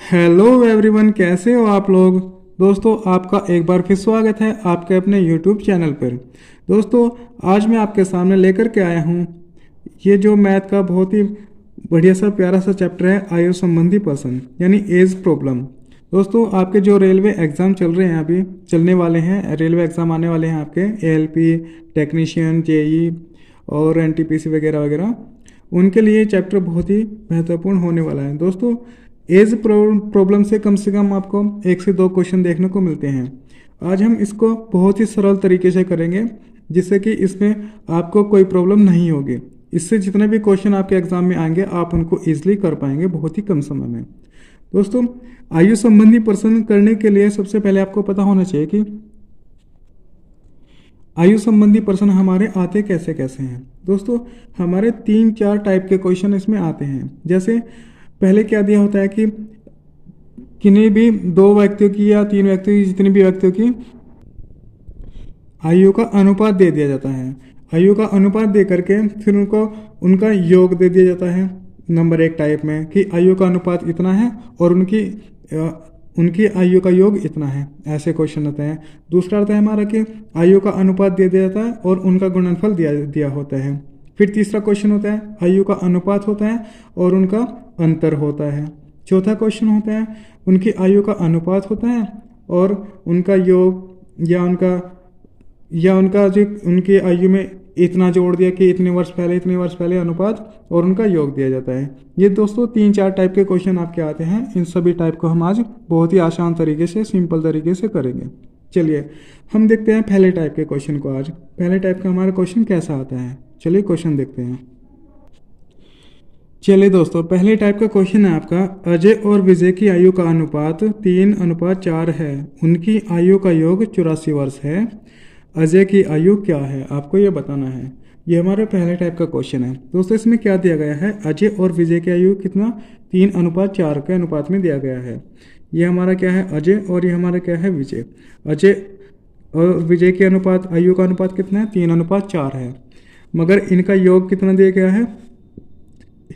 Hello everyone, कैसे हो आप लोग। दोस्तों, आपका एक बार फिर स्वागत है आपके अपने यूट्यूब चैनल पर। दोस्तों, आज मैं आपके सामने लेकर के आया हूँ ये जो मैथ का बहुत ही बढ़िया सा प्यारा सा चैप्टर है, आयु संबंधी प्रश्न यानी एज प्रॉब्लम। दोस्तों, आपके जो रेलवे एग्ज़ाम चल रहे हैं, अभी चलने वाले हैं, रेलवे एग्ज़ाम आने वाले हैं आपके, एएलपी, टेक्नीशियन, जेई और एनटीपीसी वगैरह वगैरह, उनके लिए चैप्टर बहुत ही महत्वपूर्ण होने वाला है। दोस्तों, एज प्रॉब्लम से कम आपको 1 से 2 क्वेश्चन देखने को मिलते हैं। आज हम इसको बहुत ही सरल तरीके से करेंगे, जिससे कि इसमें आपको कोई प्रॉब्लम नहीं होगी। इससे जितने भी क्वेश्चन आपके एग्जाम में आएंगे, आप उनको ईजिली कर पाएंगे बहुत ही कम समय में। दोस्तों, आयु संबंधी प्रश्न करने के लिए सबसे पहले आपको पता होना चाहिए कि आयु संबंधी प्रश्न हमारे आते कैसे कैसे हैं। दोस्तों, हमारे 3-4 टाइप के क्वेश्चन इसमें आते हैं। जैसे पहले क्या दिया होता है कि किन्हीं भी 2 व्यक्तियों की या 3 व्यक्तियों की, जितनी भी व्यक्तियों की आयु का अनुपात दे दिया जाता है। आयु का अनुपात दे करके फिर उनको उनका योग दे दिया जाता है। नंबर 1 टाइप में कि आयु का अनुपात इतना है और उनकी आयु का योग इतना है, ऐसे क्वेश्चन होते हैं। दूसरा आता है हमारा कि आयु का अनुपात दे दिया जाता है और उनका गुणनफल दिया होता है। फिर तीसरा क्वेश्चन होता है आयु का अनुपात होता है और उनका अंतर होता है। चौथा क्वेश्चन होता है उनकी आयु का अनुपात होता है और उनका योग या उनका जो उनकी आयु में इतना जोड़ दिया कि इतने वर्ष पहले अनुपात और उनका योग दिया जाता है। ये दोस्तों 3-4 टाइप के क्वेश्चन आपके आते हैं। इन सभी टाइप को हम आज बहुत ही आसान तरीके से, सिंपल तरीके से करेंगे। चलिए हम देखते हैं पहले टाइप के क्वेश्चन को। आज पहले टाइप का हमारा क्वेश्चन कैसा आता है, चलिए क्वेश्चन देखते हैं। चलिए दोस्तों, पहले टाइप का क्वेश्चन है आपका, अजय और विजय की आयु का अनुपात 3:4 है। उनकी आयु का योग 84 वर्ष है। अजय की आयु क्या है, आपको ये बताना है। ये हमारे पहले टाइप का क्वेश्चन है। दोस्तों, इसमें क्या दिया गया है, अजय और विजय की आयु कितना 3:4 के अनुपात में दिया गया है। ये हमारा क्या है, अजय, और ये हमारा क्या है, विजय। अजय और विजय के अनुपात, आयु का अनुपात कितना है, 3:4 है। मगर इनका योग कितना दिया गया है,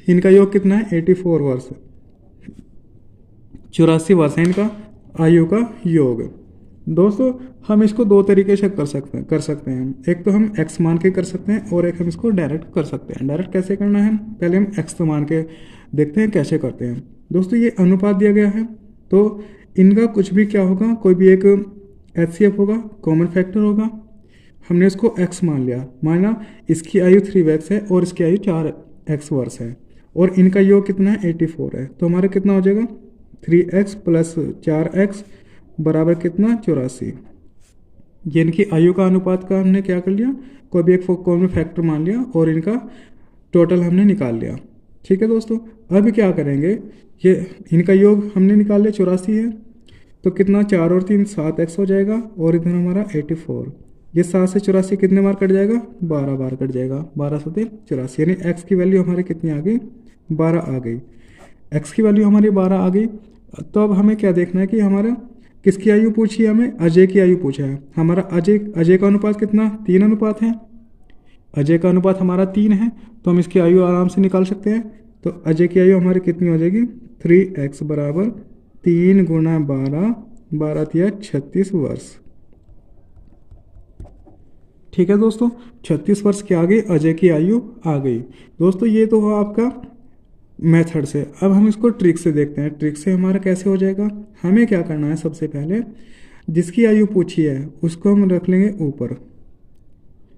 इनका योग कितना है, 84 वर्ष, 84 वर्ष है इनका आयु का योग। दोस्तों, हम इसको 2 तरीके से कर सकते हैं। एक तो हम x मान के कर सकते हैं और एक हम इसको डायरेक्ट कर सकते हैं। डायरेक्ट कैसे करना है, पहले हम x मान के देखते हैं कैसे करते हैं। दोस्तों, ये अनुपात दिया गया है तो इनका कुछ भी क्या होगा, कोई भी एक HCF होगा, कॉमन फैक्टर होगा। हमने इसको x मान लिया, माना इसकी आयु 3x है और इसकी आयु 4x वर्ष है और इनका योग कितना है, 84 है। तो हमारा कितना हो जाएगा, 3x + 4x बराबर कितना, 84। ये इनकी आयु का अनुपात का हमने क्या कर लिया, कोई भी एक कॉमन फैक्टर मान लिया और इनका टोटल हमने निकाल लिया। ठीक है दोस्तों, अब क्या करेंगे, ये इनका योग हमने निकाल लिया, 84 है, तो कितना, 4 और 3 7x हो जाएगा और इधर हमारा 84। ये 7 से 84 कितने बार कट जाएगा, 12 बार कट जाएगा। 12 से 3 84, यानी x की वैल्यू हमारी कितनी आ गई, 12 आ गई। x की वैल्यू हमारी 12 आ गई। तो अब हमें क्या देखना है कि हमारा किसकी आयु पूछी है, हमें अजय की आयु पूछा है। हमारा अजय का अनुपात कितना, 3 अनुपात है। अजय का अनुपात हमारा 3 है, तो हम इसकी आयु आराम से निकाल सकते हैं। तो अजय की आयु हमारी कितनी हो जाएगी, 3x बराबर 3 × 12, 12 × 36 वर्ष। ठीक है दोस्तों, 36 वर्ष की आ गई, अजय की आयु आ गई। दोस्तों, ये तो हुआ आपका मेथड से। अब हम इसको ट्रिक से देखते हैं। ट्रिक से हमारा कैसे हो जाएगा, हमें क्या करना है, सबसे पहले जिसकी आयु पूछी है उसको हम रख लेंगे ऊपर।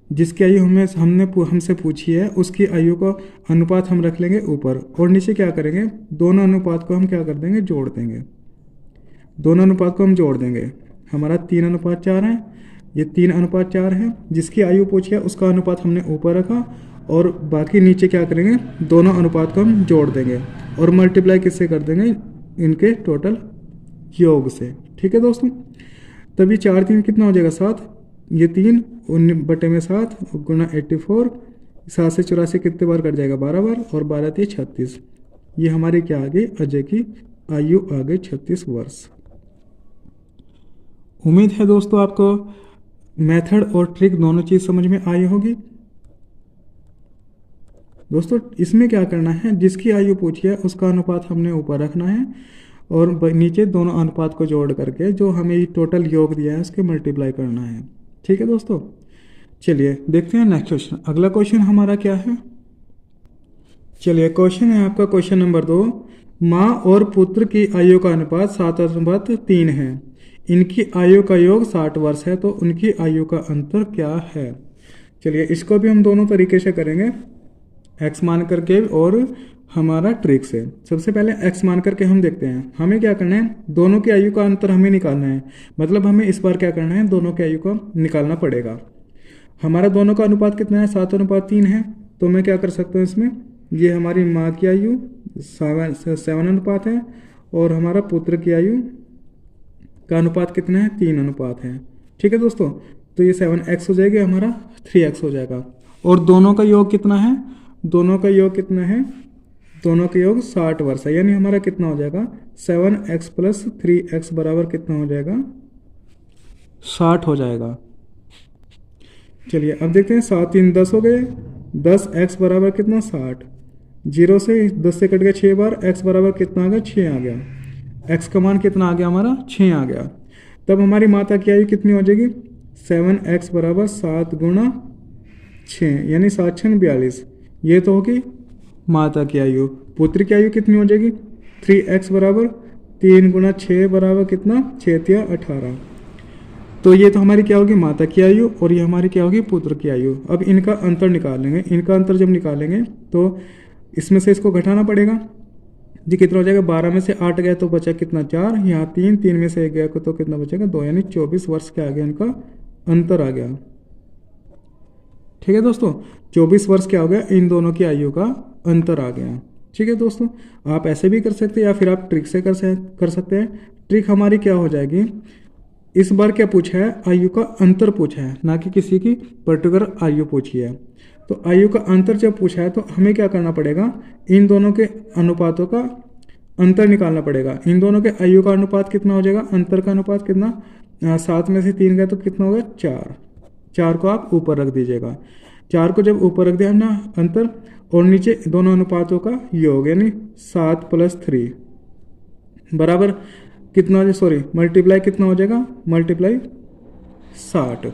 जिसकी आयु हमसे पूछी है उसकी आयु का अनुपात हम रख लेंगे ऊपर, और नीचे क्या करेंगे, दोनों अनुपात को हम क्या कर देंगे, जोड़ देंगे। दोनों अनुपात को हम जोड़ देंगे। हमारा 3:4 है, ये 3:4 है। जिसकी आयु पूछी है उसका अनुपात हमने ऊपर रखा और बाकी नीचे क्या करेंगे, दोनों अनुपात को हम जोड़ देंगे और मल्टीप्लाई किससे कर देंगे, इनके टोटल योग से। ठीक है दोस्तों, तभी 4 3 कितना हो जाएगा, 7। ये 3 19/7 गुना 84, 7 से 84 कितने बार कट जाएगा, 12 बार, और 12 × 3 36। ये हमारी क्या आ गई, अजय की आयु आ गई 36 वर्ष। उम्मीद है दोस्तों आपको मेथड और ट्रिक दोनों चीज़ समझ में आई होगी। दोस्तों, इसमें क्या करना है, जिसकी आयु पूछी है उसका अनुपात हमने ऊपर रखना है और नीचे दोनों अनुपात को जोड़ करके जो हमें टोटल योग दिया है उसके मल्टीप्लाई करना है। ठीक है दोस्तों, चलिए देखते हैं नेक्स्ट क्वेश्चन। अगला क्वेश्चन हमारा क्या है, चलिए क्वेश्चन है आपका क्वेश्चन नंबर 2। माँ और पुत्र की आयु का अनुपात 7:3 है। इनकी आयु का योग 60 वर्ष है, तो उनकी आयु का अंतर क्या है। चलिए इसको भी हम दोनों तरीके से करेंगे, एक्स मान करके और हमारा ट्रिक से। सबसे पहले एक्स मान करके हम देखते हैं। हमें क्या करना है, दोनों की आयु का अंतर हमें निकालना है। मतलब हमें इस बार क्या करना है, दोनों की आयु को निकालना पड़ेगा। हमारा दोनों का अनुपात कितना है, 7:3 है। तो मैं क्या कर सकता हूँ इसमें, ये हमारी माँ की आयु 7 अनुपात है और हमारा पुत्र की आयु का अनुपात कितना है, 3 अनुपात है। ठीक है दोस्तों, तो ये 7x हो जाएगी, हमारा 3x हो जाएगा। और दोनों का योग कितना है, दोनों का योग कितना है, दोनों का योग 60 वर्ष है। यानी हमारा कितना हो जाएगा, 7x + 3x बराबर कितना हो जाएगा, 60 हो जाएगा। चलिए अब देखते हैं, 7 3 10 हो गए, 10x बराबर कितना, 60। 0 से 10 से कट गया 6 बार, x बराबर कितना आ गया, 6 आ गया। x का मान कितना आ गया, हमारा 6 आ गया। तब हमारी माता की आयु कितनी हो जाएगी, 7x बराबर 7 × 6 यानी 7 × 42। ये तो होगी माता की आयु। पुत्र की आयु कितनी हो जाएगी, 3x बराबर 3 × 6 बराबर कितना, 6 × 18। तो ये तो हमारी क्या होगी, माता की आयु, और ये हमारी क्या होगी, पुत्र की आयु। अब इनका अंतर निकालेंगे। इनका अंतर जब निकालेंगे तो इसमें से इसको घटाना पड़ेगा जी। कितना हो जाएगा, 12 में से 8 गया तो बचा कितना, 4। यहाँ 3 में से 1 गया तो कितना बचेगा, 2। यानी 24 वर्ष क्या आ गया, इनका अंतर आ गया। ठीक है दोस्तों, 24 वर्ष क्या हो गया, इन दोनों की आयु का अंतर आ गया। ठीक है दोस्तों, आप ऐसे भी कर सकते हैं या फिर आप ट्रिक से कर सकते हैं। ट्रिक हमारी क्या हो जाएगी, इस बार क्या पूछा है, आयु का अंतर पूछा है, ना कि किसी की पर्टिकुलर आयु पूछी है। तो आयु का अंतर जब पूछा है तो हमें क्या करना पड़ेगा, इन दोनों के अनुपातों का अंतर निकालना पड़ेगा। इन दोनों के आयु का अनुपात कितना हो जाएगा, अंतर का अनुपात कितना, 7 में से 3 गया तो कितना होगा, 4। 4 को आप ऊपर रख दीजिएगा। 4 को जब ऊपर रख दिया हमने अंतर, और नीचे दोनों अनुपातों का योग यानी 7 + 3 बराबर कितना हो जाए, सॉरी मल्टीप्लाई कितना हो जाएगा, मल्टीप्लाई 60।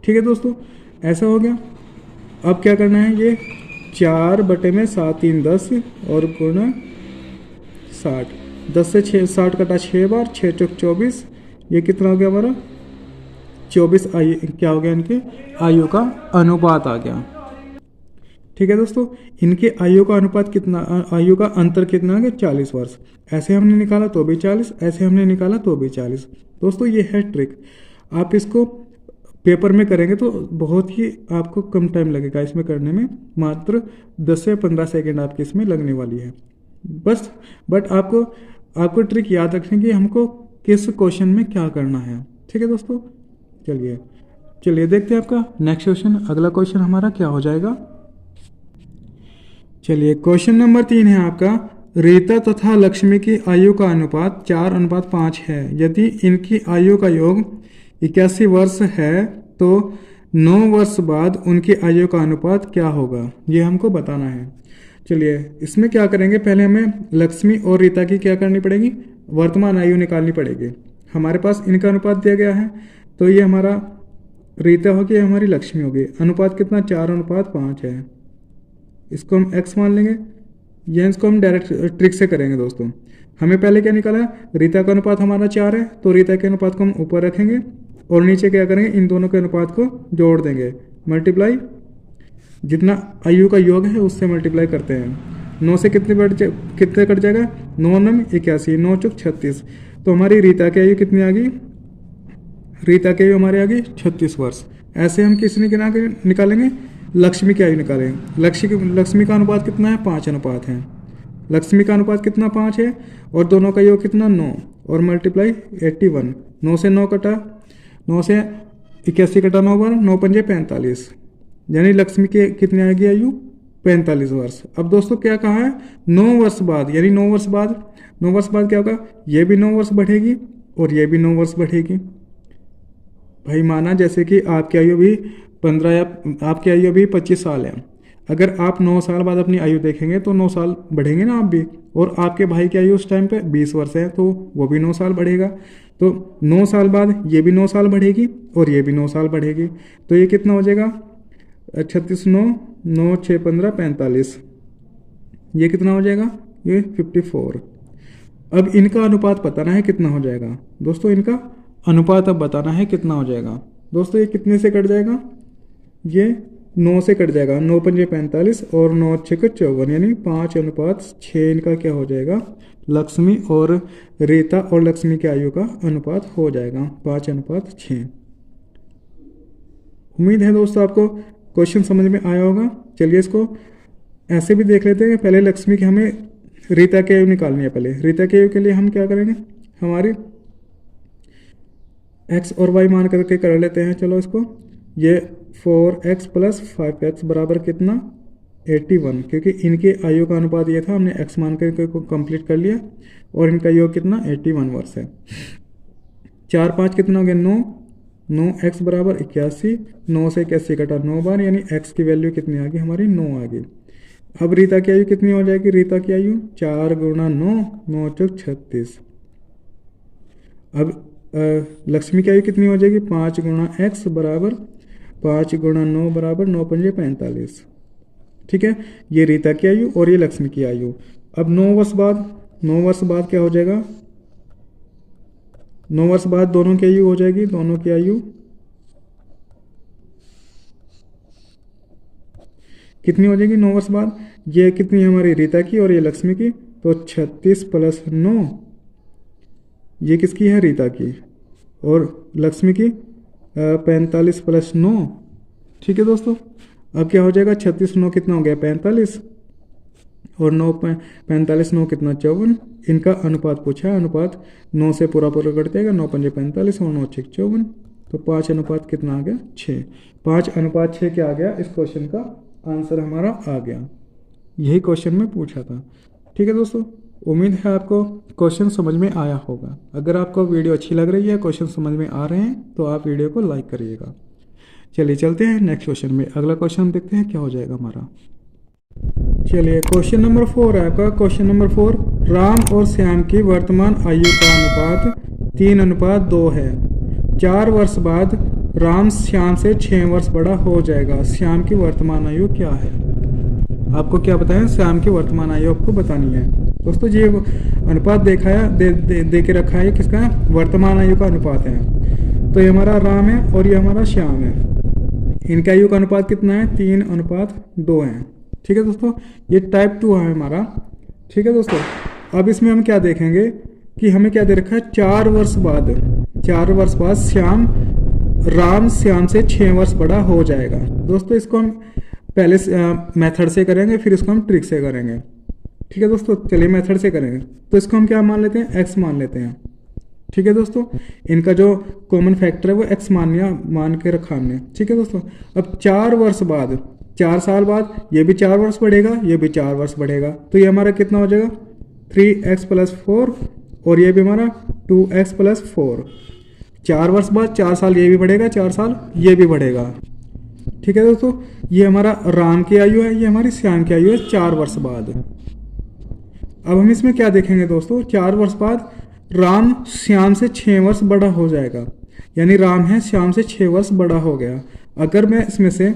ठीक है दोस्तों, ऐसा हो गया। अब क्या करना है, ये 4/7 3 10 और गुणा 60। 10 से 60 कटा 6 बार, 6 × 24। ये कितना हो गया हमारा, 24 आयु क्या हो गया, इनके आयु का अनुपात आ गया। ठीक है दोस्तों, इनके आयु का अनुपात कितना, आयु का अंतर कितना आ गया, 40 वर्ष। ऐसे हमने निकाला तो भी 40, ऐसे हमने निकाला तो भी 40। दोस्तों ये है ट्रिक। आप इसको पेपर में करेंगे तो बहुत ही आपको कम टाइम लगेगा इसमें करने में, मात्र 10 से 15 सेकेंड आपकी इसमें लगने वाली है बस। बट आपको ट्रिक याद रखनी कि हमको किस क्वेश्चन में क्या करना है। ठीक है दोस्तों, चलिए देखते हैं आपका नेक्स्ट क्वेश्चन। अगला क्वेश्चन हमारा क्या हो जाएगा, चलिए क्वेश्चन नंबर 3 है आपका। रीता तथा लक्ष्मी की आयु का अनुपात 4:5 है। यदि इनकी आयु का योग 81 वर्ष है तो 9 वर्ष बाद उनकी आयु का अनुपात क्या होगा, ये हमको बताना है। चलिए इसमें क्या करेंगे, पहले हमें लक्ष्मी और रीता की क्या करनी पड़ेगी, वर्तमान आयु निकालनी पड़ेगी। हमारे पास इनका अनुपात दिया गया है, तो ये हमारा रीता होगी, हमारी लक्ष्मी होगी। अनुपात कितना, 4:5 है। इसको हम x मान लेंगे, या इसको हम डायरेक्ट ट्रिक से करेंगे दोस्तों। हमें पहले क्या निकाला, रीता का अनुपात हमारा 4 है, तो रीता के अनुपात को हम ऊपर रखेंगे और नीचे क्या करेंगे, इन दोनों के अनुपात को जोड़ देंगे, मल्टीप्लाई जितना आयु का योग है उससे मल्टीप्लाई करते हैं। 9 से कितने कट जाएगा, 9 9 81, 9 चौक 36। तो हमारी रीता की आयु कितनी आ गई, रीता की आयु हमारी आ गई 36 वर्ष। ऐसे हम किसने निकालेंगे, लक्ष्मी की आयु निकालेंगे। लक्ष्मी का अनुपात कितना है, 5 अनुपात है। लक्ष्मी का अनुपात कितना, 5 है, और दोनों का योग कितना, 9 और मल्टीप्लाई 81। 9 से 9 कटा, 9 से 81 कटा 9 बार, 9 पंजे 45, यानी लक्ष्मी की कितनी आएगी आयु, 45 वर्ष। अब दोस्तों क्या कहा है, 9 वर्ष बाद, यानी 9 वर्ष बाद क्या होगा, ये भी 9 वर्ष बढ़ेगी और ये भी 9 वर्ष बढ़ेगी। भाई माना जैसे कि आपकी आयु भी 15 या आपकी आयु अभी 25 साल है। अगर आप 9 साल बाद अपनी आयु देखेंगे तो 9 साल बढ़ेंगे ना आप भी, और आपके भाई की आयु उस टाइम पे 20 वर्ष है तो वो भी 9 साल बढ़ेगा। तो 9 साल बाद ये भी 9 साल बढ़ेगी और ये भी 9 साल बढ़ेगी। तो ये कितना हो जाएगा, 36 9 9 6 15 45, ये कितना हो जाएगा, ये 54। अब इनका अनुपात बताना है कितना हो जाएगा दोस्तों, इनका अनुपात अब बताना है कितना हो जाएगा दोस्तों। ये कितने से कट जाएगा, ये 9 से कट जाएगा, 9 पंजे 45 और 9 छः 54, यानी 5:6 इनका क्या हो जाएगा, लक्ष्मी और रीता और लक्ष्मी की आयु का अनुपात हो जाएगा 5:6। उम्मीद है दोस्तों आपको क्वेश्चन समझ में आया होगा। चलिए इसको ऐसे भी देख लेते हैं। पहले लक्ष्मी की हमें रीता की आयु निकालनी है। पहले रीता की आयु के लिए हम क्या करेंगे, हमारी x और y मान करके कर लेते हैं। चलो इसको, ये 4x + 5x बराबर कितना, 81, क्योंकि इनके आयु का अनुपात ये था, हमने x मान करके को कंप्लीट कर लिया और इनका योग कितना 81 वर्ष है। 4 5 कितना हो गया 9, 9x बराबर 81, 9 से 81 कटा 9 बार, यानी x की वैल्यू कितनी आ गई हमारी 9 आ गई। अब रीता की आयु कितनी हो जाएगी, रीता की आयु 4 × 9 9 × 36। अब लक्ष्मी की आयु कितनी हो जाएगी, 5 × x बराबर 5 × 9 बराबर 9 पंजे 45। ठीक है, ये रीता की आयु और ये लक्ष्मी की आयु। अब 9 वर्ष बाद क्या हो जाएगा, 9 वर्ष बाद दोनों की आयु हो जाएगी, दोनों की आयु कितनी हो जाएगी 9 वर्ष बाद, ये कितनी है हमारी रीता की और ये लक्ष्मी की, तो 36 + 9, ये किसकी है, रीता की, और लक्ष्मी की 45 + 9। ठीक है दोस्तों, अब क्या हो जाएगा, 36 9 कितना हो गया 45, और 9 45 9 कितना 54। इनका अनुपात पूछा है, अनुपात 9 से पूरा कट जाएगा, 9 पंजे 45 और 9 6 54, तो 5 अनुपात कितना आ गया 6। 5:6 क्या आ गया, इस क्वेश्चन का आंसर हमारा आ गया। यही क्वेश्चन में पूछा था। ठीक है दोस्तों, उम्मीद है आपको क्वेश्चन समझ में आया होगा। अगर आपको वीडियो अच्छी लग रही है, क्वेश्चन समझ में आ रहे हैं, तो आप वीडियो को लाइक करिएगा। चलिए चलते हैं नेक्स्ट क्वेश्चन में। अगला क्वेश्चन देखते हैं क्या हो जाएगा हमारा। चलिए क्वेश्चन नंबर 4 है आपका। क्वेश्चन नंबर 4, राम और श्याम की वर्तमान आयु का अनुपात 3:2 है। 4 वर्ष बाद राम श्याम से 6 वर्ष बड़ा हो जाएगा। श्याम की वर्तमान आयु क्या है। आपको क्या बताएं, श्याम की वर्तमान आयु आपको बतानी है। दोस्तों ये अनुपात देखा है, दे के रखा है, किसका है, वर्तमान आयु का अनुपात है। तो ये हमारा राम है और ये हमारा श्याम है। इनका आयु का अनुपात कितना है, 3:2 है। ठीक है दोस्तों, ये टाइप 2 है हमारा। ठीक है दोस्तों, अब इसमें हम क्या देखेंगे कि हमें क्या दे रखा है, 4 वर्ष बाद राम श्याम से 6 वर्ष बड़ा हो जाएगा। दोस्तों इसको हम पहले मेथड से करेंगे, फिर इसको हम ट्रिक से करेंगे। ठीक है दोस्तों, चलिए मेथड से करेंगे। तो इसको हम क्या मान लेते हैं, x मान लेते हैं। ठीक है दोस्तों, इनका जो कॉमन फैक्टर है वो x मान के रखा हमने। ठीक है दोस्तों, अब 4 वर्ष बाद, 4 साल बाद ये भी 4 वर्ष बढ़ेगा, ये भी 4 वर्ष बढ़ेगा, तो ये हमारा कितना हो जाएगा 3x + 4, और ये भी हमारा 2x + 4। 4 वर्ष बाद 4 साल ये भी बढ़ेगा, 4 साल ये भी बढ़ेगा। ठीक है दोस्तों, ये हमारा राम की आयु है, ये हमारी श्याम की आयु है 4 वर्ष बाद। अब हम इसमें क्या देखेंगे दोस्तों, 4 वर्ष बाद राम श्याम से 6 वर्ष बड़ा हो जाएगा, यानी राम है श्याम से 6 वर्ष बड़ा हो गया। अगर मैं इसमें से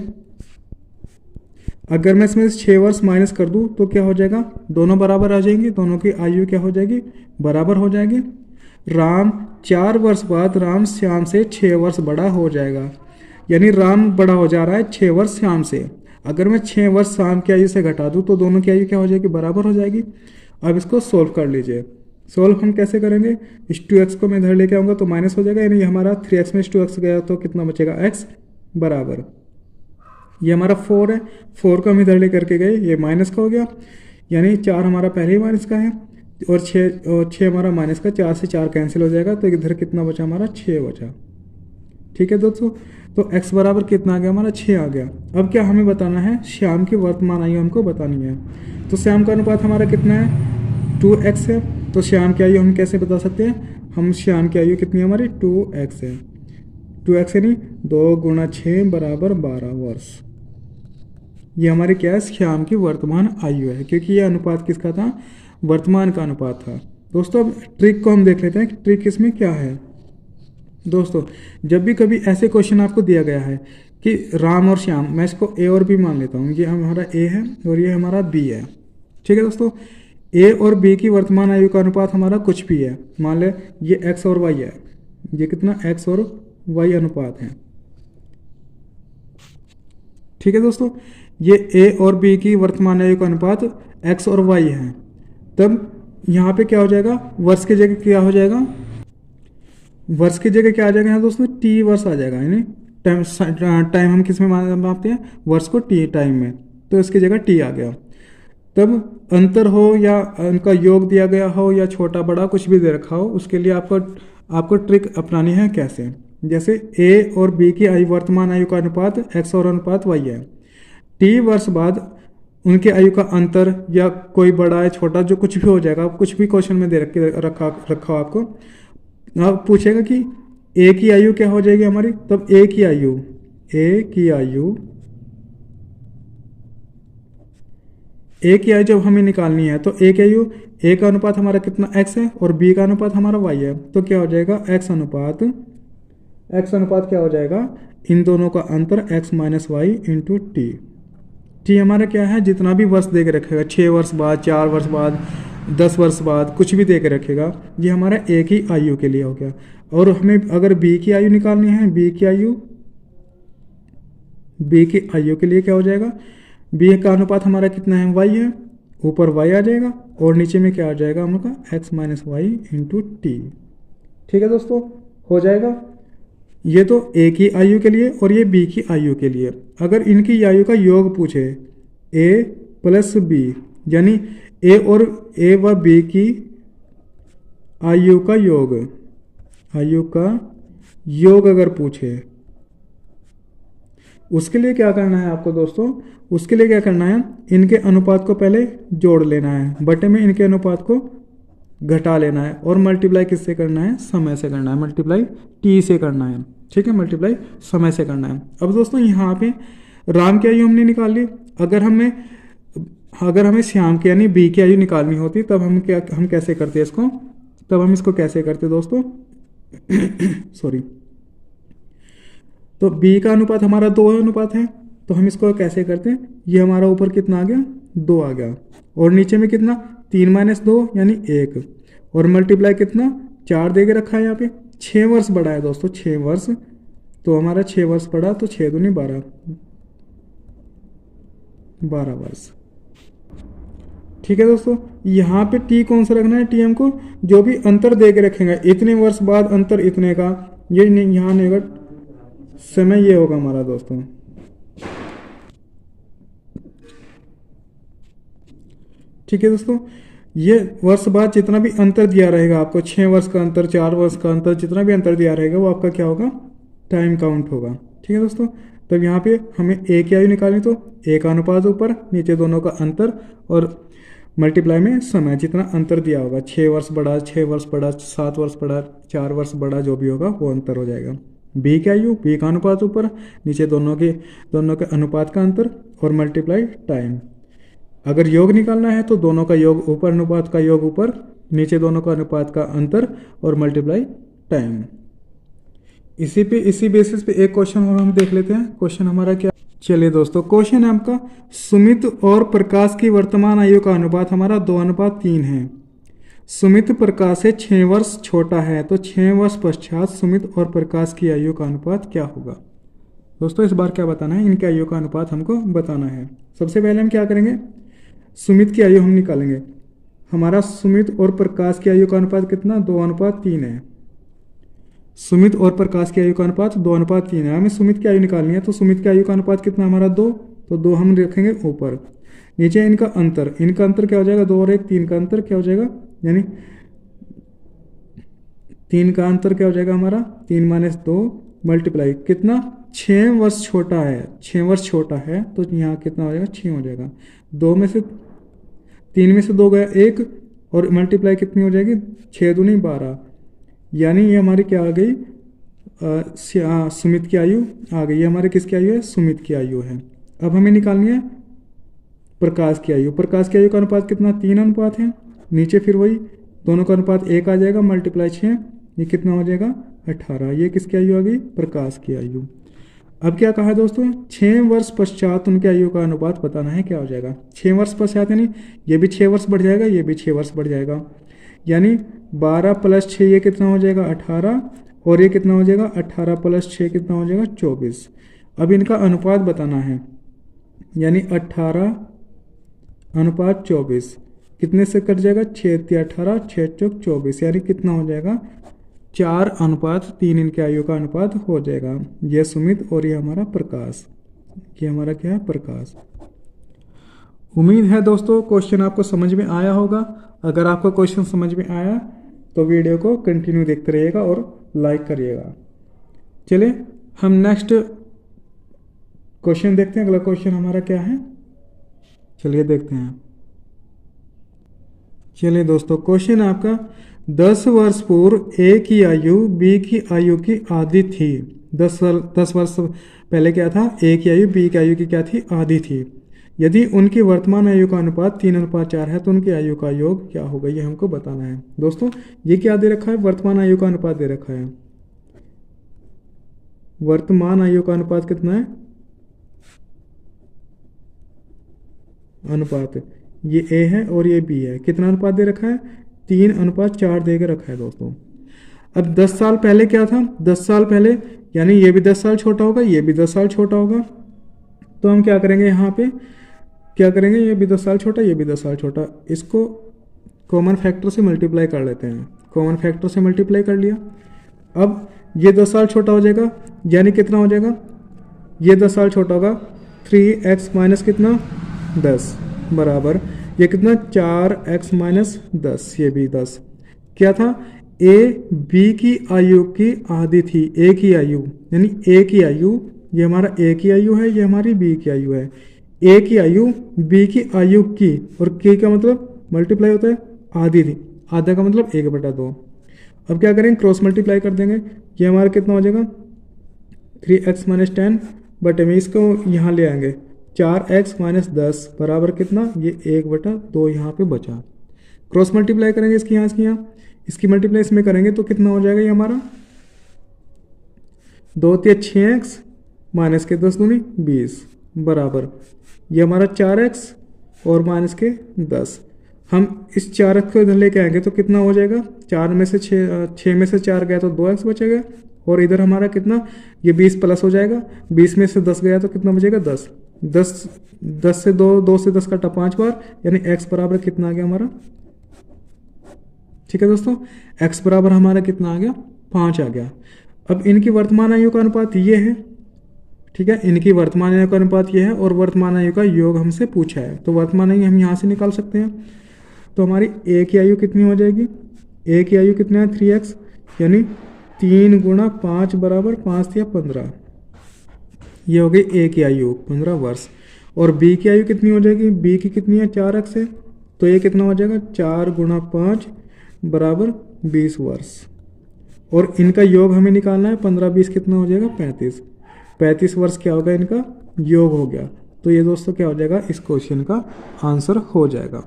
6 वर्ष माइनस कर दूं तो क्या हो जाएगा, दोनों बराबर आ जाएंगे, दोनों की आयु क्या हो जाएगी, बराबर हो जाएगी। राम 4 वर्ष बाद राम श्याम से 6 वर्ष बड़ा हो जाएगा, यानी राम बड़ा हो जा रहा है 6 वर्ष श्याम से। अगर मैं 6 वर्ष श्याम की आयु से घटा दूं तो दोनों की आयु क्या हो जाएगी, बराबर हो जाएगी। अब इसको सोल्व कर लीजिए। सोल्व हम कैसे करेंगे, इस 2x को मैं इधर लेके आऊँगा तो माइनस हो जाएगा, यानी हमारा 3x में 2x गया तो कितना बचेगा, x बराबर, ये हमारा 4 है, 4 को हम इधर ले करके गए, ये माइनस का हो गया, यानी 4 हमारा पहले ही माइनस का है, और 6 हमारा माइनस का, 4 से 4 कैंसिल हो जाएगा, तो इधर कितना बचा हमारा 6 बचा। ठीक है दोस्तों, तो x बराबर कितना आ गया हमारा 6 आ गया। अब क्या हमें बताना है, श्याम की वर्तमान आयु हमको बतानी है। तो श्याम का अनुपात हमारा कितना है, 2x है, तो श्याम की आयु हम कैसे बता सकते हैं, हम श्याम की आयु कितनी हमारी 2x है, 2x यानी 2 × 6 = 12 वर्ष। ये हमारी क्या है, श्याम की वर्तमान आयु है, क्योंकि ये अनुपात किसका था, वर्तमान का अनुपात था। दोस्तों अब ट्रिक को हम देख लेते हैं कि ट्रिक इसमें क्या है। दोस्तों जब भी कभी ऐसे क्वेश्चन आपको दिया गया है कि राम और श्याम, मैं इसको ए और बी मान लेता हूँ, ये हमारा ए है और ये हमारा बी है, ठीक है दोस्तों। ए और बी की वर्तमान आयु का अनुपात हमारा कुछ भी है, मान ले ये एक्स और वाई है, ये कितना एक्स और वाई अनुपात है, ठीक है दोस्तों। ये ए और बी की वर्तमान आयु का अनुपात एक्स और वाई है, तब यहाँ पे क्या हो जाएगा, वर्ष की जगह क्या हो जाएगा, वर्ष की जगह क्या आ जाएगा यहाँ दोस्तों, टी वर्ष आ जाएगा, यानी टाइम हम किस में मापते हैं, वर्ष को टी टाइम में, तो इसकी जगह टी आ गया। तब अंतर हो या उनका योग दिया गया हो या छोटा बड़ा कुछ भी दे रखा हो, उसके लिए आपको ट्रिक अपनानी है। कैसे, जैसे ए और बी की आयु वर्तमान आयु का अनुपात एक्स और अनुपात वाई है, टी वर्ष बाद उनके आयु का अंतर या कोई बड़ा है छोटा जो कुछ भी हो जाएगा, कुछ भी क्वेश्चन में दे रखा हो आपको, अब पूछेगा कि ए की आयु क्या हो जाएगी हमारी, तब ए की आयु जब हमें निकालनी है, तो ए की आयु, ए का अनुपात हमारा कितना एक्स है और बी का अनुपात हमारा वाई है, तो क्या हो जाएगा, एक्स अनुपात क्या हो जाएगा, इन दोनों का अंतर X minus Y into T. T हमारा क्या है, जितना भी वर्ष दे के रखेगा, 6 वर्ष बाद, 4 वर्ष बाद, 10 वर्ष बाद, कुछ भी दे के रखेगा, ये हमारा ए की आयु के लिए हो गया। और हमें अगर बी की आयु निकालनी है, बी की आयु के लिए क्या हो जाएगा, बी का अनुपात हमारा कितना है, वाई है, ऊपर वाई आ जाएगा और नीचे में क्या आ जाएगा हमारा, X minus Y into T. ठीक है दोस्तों, हो जाएगा। ये तो ए की आयु के लिए और ये बी की आयु के लिए। अगर इनकी आयु का योग पूछे, ए प्लस बी, यानी ए व बी की आयु का योग अगर पूछे, उसके लिए क्या करना है आपको दोस्तों, उसके लिए क्या करना है, इनके अनुपात को पहले जोड़ लेना है, बटे में इनके अनुपात को घटा लेना है और मल्टीप्लाई किससे करना है, समय से करना है, मल्टीप्लाई टी से करना है। ठीक है, मल्टीप्लाई समय से करना है। अब दोस्तों यहाँ पे राम की आयु हमने निकाल ली। अगर हमें श्याम की यानी बी की आयु निकालनी होती, तब हम कैसे करते इसको, तब हम इसको कैसे करते दोस्तों सॉरी, तो बी का अनुपात हमारा 2 अनुपात है, तो हम इसको कैसे करते हैं, ये हमारा ऊपर कितना आ गया, 2 आ गया और नीचे में कितना 3 माइनस 2 यानी 1 और मल्टीप्लाई कितना 4 दे के रखा है यहाँ पे। 6 वर्ष बढ़ा है दोस्तों, 6 वर्ष, तो हमारा 6 वर्ष बढ़ा, तो 6 दूनी 12 वर्ष। ठीक है दोस्तों, यहाँ पे टी कौन सा रखना है, टी हमको जो भी अंतर दे के रखेंगे, इतने वर्ष बाद अंतर इतने का, ये यहाँ नहीं होगा, समय ये होगा हमारा दोस्तों। ठीक है दोस्तों, ये वर्ष बाद जितना भी अंतर दिया रहेगा आपको, 6 वर्ष का अंतर, 4 वर्ष का अंतर, जितना भी अंतर दिया रहेगा वो आपका क्या होगा, टाइम काउंट होगा। ठीक है दोस्तों, तब यहाँ पे हमें ए की आयु निकालनी, तो ए का अनुपात ऊपर, नीचे दोनों का अंतर और मल्टीप्लाई में समय, जितना अंतर दिया होगा, 6 वर्ष बढ़ा, 6 वर्ष बढ़ा, 7 वर्ष बढ़ा, 4 वर्ष बढ़ा, जो भी होगा वो अंतर हो जाएगा। बी की आयु, बी का अनुपात ऊपर, नीचे दोनों के अनुपात का अंतर और मल्टीप्लाई टाइम। अगर योग निकालना है तो दोनों का योग ऊपर, अनुपात का योग ऊपर, नीचे दोनों का अनुपात का अंतर और मल्टीप्लाई टाइम। इसी बेसिस पे एक क्वेश्चन और हम देख लेते हैं। क्वेश्चन हमारा क्या, चलिए दोस्तों, क्वेश्चन है आपका, सुमित और प्रकाश की वर्तमान आयु का अनुपात हमारा 2:3 है। सुमित प्रकाश से 6 वर्ष छोटा है, तो 6 वर्ष पश्चात सुमित और प्रकाश की आयु का अनुपात क्या होगा। दोस्तों इस बार क्या बताना है, इनकी आयु का अनुपात हमको बताना है। सबसे पहले हम क्या करेंगे, सुमित की आयु हम निकालेंगे। हमारा सुमित और प्रकाश की आयु का अनुपात कितना, 2:3 है। सुमित और प्रकाश की आयु का अनुपात 2:3 है। हमें सुमित की आयु निकालनी है, तो सुमित की आयु का अनुपात कितना हमारा 2, तो 2 हम रखेंगे ऊपर। नीचे इनका अंतर क्या हो जाएगा, 2 और 1, 3 का अंतर क्या हो जाएगा, यानी 3 का अंतर क्या हो जाएगा हमारा, 3 माइनस 2 मल्टीप्लाई कितना, 6 वर्ष छोटा है, 6 वर्ष छोटा है, तो यहाँ कितना हो जाएगा, 6 हो जाएगा। 3 में से 2 गया 1 और मल्टीप्लाई कितनी हो जाएगी, 6 दूनी 12, यानी ये हमारी क्या आ गई, सुमित की आयु आ गई। ये हमारे किसकी आयु है, सुमित की आयु है। अब हमें निकालनी है प्रकाश की आयु, प्रकाश की आयु का अनुपात कितना, 3 अनुपात है। नीचे फिर वही दोनों का अनुपात 1 आ जाएगा, मल्टीप्लाई 6, ये कितना हो जाएगा 18। ये किसकी आयु आ गई, प्रकाश की आयु। अब क्या कहा दोस्तों, 6 वर्ष पश्चात उनकी आयु का अनुपात बताना है, क्या हो जाएगा 6 वर्ष पश्चात, यानी ये भी 6 वर्ष बढ़ जाएगा, ये भी 6 वर्ष बढ़ जाएगा, यानी 12 + 6 ये कितना हो जाएगा 18, और ये कितना हो जाएगा 18 + 6 कितना हो जाएगा 24। अब इनका अनुपात बताना है, यानी 18:24 कितने से कट जाएगा, 6×18 6×4 24, यानी कितना हो जाएगा 4:3 इनके आयु का अनुपात हो जाएगा। ये सुमित और ये हमारा प्रकाश, ये हमारा क्या है प्रकाश। उम्मीद है दोस्तों क्वेश्चन आपको समझ में आया होगा। अगर आपको क्वेश्चन समझ में आया तो वीडियो को कंटिन्यू देखते रहिएगा और लाइक करिएगा। चलिए हम नेक्स्ट क्वेश्चन देखते हैं। अगला क्वेश्चन हमारा क्या है, चलिए देखते हैं। चलिए दोस्तों क्वेश्चन आपका, 10 वर्ष पूर्व ए की आयु बी की आयु की आधी थी। 10 वर्ष पहले क्या था, ए की आयु बी की आयु की क्या थी, आधी थी। यदि उनकी वर्तमान आयु का अनुपात 3:4 है तो उनकी आयु का योग क्या होगा, ये हमको बताना है। दोस्तों ये क्या दे रखा है, वर्तमान आयु का अनुपात दे रखा है। वर्तमान आयु का अनुपात कितना है, अनुपात ये ए है और ये बी है, कितना अनुपात दे रखा है, 3:4 दे के रखा है दोस्तों। अब 10 साल पहले क्या था, 10 साल पहले यानी ये भी 10 साल छोटा होगा, ये भी 10 साल छोटा होगा, तो हम क्या करेंगे यहाँ पे क्या करेंगे, ये भी 10 साल छोटा, ये भी 10 साल छोटा, इसको कॉमन फैक्टर से मल्टीप्लाई कर लेते हैं। कॉमन फैक्टर से मल्टीप्लाई कर लिया। अब ये 10 साल छोटा हो जाएगा, यानी कितना हो जाएगा, ये 10 साल छोटा होगा, 3x माइनस कितना 10 बराबर ये कितना 4x माइनस 10, ये भी 10। क्या था, ए बी की आयु की आधी थी, ए की आयु यानी ए की आयु, ये हमारा ए की आयु है, ये हमारी बी की आयु है। ए की आयु बी की आयु की, और की का मतलब मल्टीप्लाई होता है आधी थी, आधा का मतलब 1/2। अब क्या करेंगे, क्रॉस मल्टीप्लाई कर देंगे, ये हमारा कितना हो जाएगा 3x माइनस 10 बटे में इसको यहाँ ले आएंगे 4x माइनस 10 बराबर कितना, ये 1/2 यहाँ पे बचा। क्रॉस मल्टीप्लाई करेंगे इसकी यहाँ, इसकी यहाँ, इसकी मल्टीप्लाई इसमें करेंगे तो कितना हो जाएगा, ये हमारा 2 × 6x माइनस के 10 दूनी 20 बराबर ये हमारा 4x और माइनस के 10। हम इस 4x को इधर लेके आएंगे तो कितना हो जाएगा, 4 में से 6 में से 4 गया तो 2x बचेगा, और इधर हमारा कितना, ये 20 प्लस हो जाएगा, 20 में से 10 गया तो कितना बचेगा 10 से 2 से 10 काटा 5 बार, यानी x बराबर कितना आ गया हमारा, ठीक है दोस्तों, x बराबर हमारा कितना आ गया 5 आ गया। अब इनकी वर्तमान आयु का अनुपात ये है, ठीक है, इनकी वर्तमान आयु का अनुपात ये है और वर्तमान आयु का योग हमसे पूछा है, तो वर्तमान आयु हम यहाँ से निकाल सकते हैं। तो हमारी ए की आयु कितनी हो जाएगी, ए की आयु कितना है 3x, यानी 3 × 5 बराबर 5 या 15, ये हो गई ए की आयु 15 वर्ष। और बी की आयु कितनी हो जाएगी, बी की कितनी है 4x है, तो ये कितना हो जाएगा 4 × 5 बराबर 20 वर्ष। और इनका योग हमें निकालना है, 15 20 कितना हो जाएगा 35 वर्ष क्या होगा इनका योग हो गया। तो ये दोस्तों क्या हो जाएगा, इस क्वेश्चन का आंसर हो जाएगा।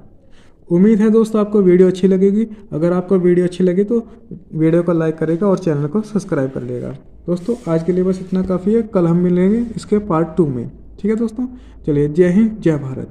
उम्मीद है दोस्तों आपको वीडियो अच्छी लगेगी। अगर आपको वीडियो अच्छी लगे तो वीडियो को लाइक करेगा और चैनल को सब्सक्राइब कर लेगा। दोस्तों आज के लिए बस इतना काफ़ी है, कल हम मिलेंगे इसके पार्ट 2 में, ठीक है दोस्तों। चलिए, जय हिंद जय भारत।